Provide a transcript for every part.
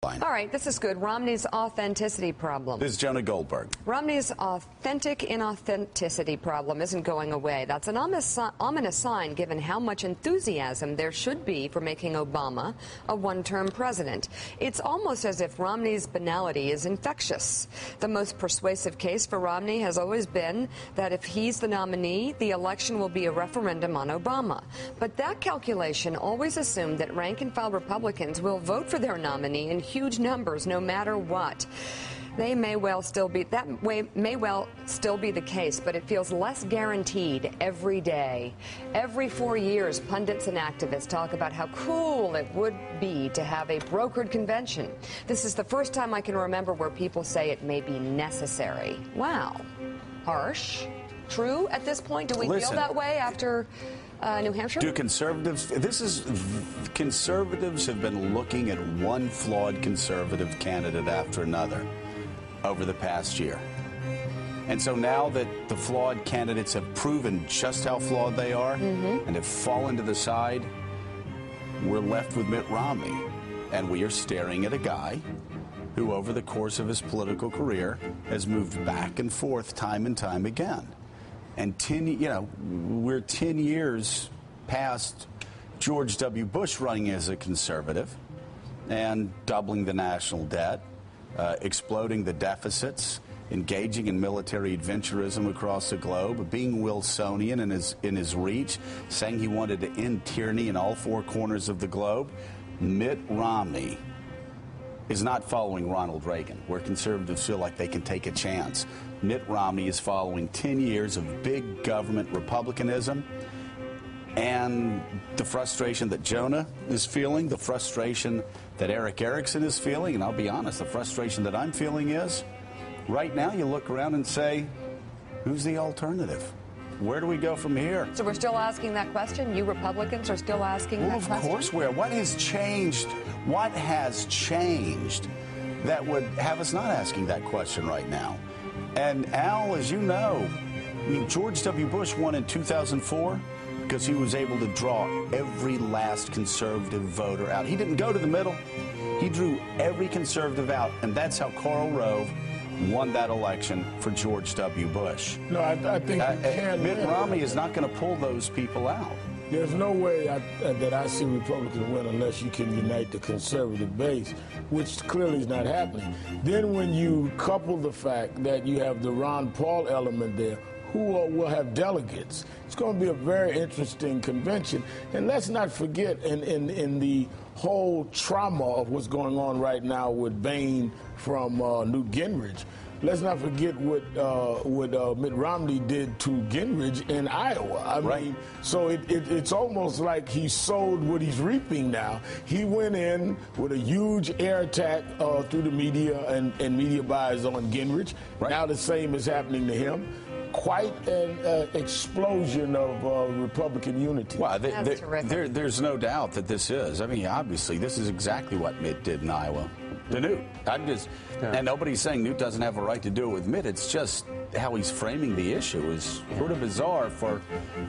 headline. All right, this is good. Romney's authenticity problem. This is Jonah Goldberg. Romney's authentic inauthenticity problem isn't going away. That's an ominous sign given how much enthusiasm there should be for making Obama a one-term president. It's almost as if Romney's banality is infectious. The most persuasive case for Romney has always been that if he's the nominee, the election will be a referendum on Obama. But that calculation always assumed that rank-and-file Republicans will vote for their nominee in huge numbers no matter what. That may well still be the case, but it feels less guaranteed every day. Every 4 years, pundits and activists talk about how cool it would be to have a brokered convention. This is the first time I can remember where people say it may be necessary. Wow. Harsh. True at this point? Do we feel that way after New Hampshire? Do conservatives, conservatives have been looking at one flawed conservative candidate after another over the past year. And so now that the flawed candidates have proven just how flawed they are and have fallen to the side, we're left with Mitt Romney. And we are staring at a guy who over the course of his political career has moved back and forth time and time again. And we're 10 years past George W. Bush running as a conservative and doubling the national debt, exploding the deficits, engaging in military adventurism across the globe, being Wilsonian in his reach, saying he wanted to end tyranny in all four corners of the globe. Mitt Romney is not following Ronald Reagan, where conservatives feel like they can take a chance. Mitt Romney is following 10 years of big government republicanism, and the frustration that Jonah is feeling, the frustration that Eric Erickson is feeling, and I'll be honest, the frustration that I'm feeling is, right now you look around and say, who's the alternative? Where do we go from here? So we're still asking that question? You Republicans are still asking that question? Well, of course we are. What has changed? What has changed that would have us not asking that question right now? And Al, as you know, I mean, George W. Bush won in 2004 because he was able to draw every last conservative voter out. He didn't go to the middle. He drew every conservative out, and that's how Karl Rove won that election for George W. Bush. No, I think Mitt Romney is not going to pull those people out. There's no way that I see Republicans win unless you can unite the conservative base, which clearly is not happening. Then when you couple the fact that you have the Ron Paul element there, who will have delegates, it's going to be a very interesting convention. And let's not forget in the whole trauma of what's going on right now with Boehner from Newt Gingrich, let's not forget what Mitt Romney did to Gingrich in Iowa. I mean, so it's almost like he sowed what he's reaping now. He went in with a huge air attack through the media and media buys on Gingrich. Now the same is happening to him. Quite an explosion of Republican unity. Well, there's no doubt that this is. I mean, obviously, this is exactly what Mitt did in Iowa. To Newt. And nobody's saying Newt doesn't have a right to do it with Mitt. It's just how he's framing the issue is sort of bizarre for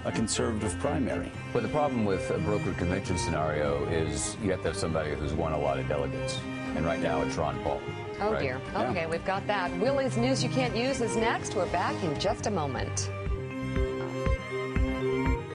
a conservative primary. But the problem with a brokered convention scenario is you have to have somebody who's won a lot of delegates. And right now it's Ron Paul. Oh, dear. Okay, we've got that. Willie's News You Can't Use is next. We're back in just a moment.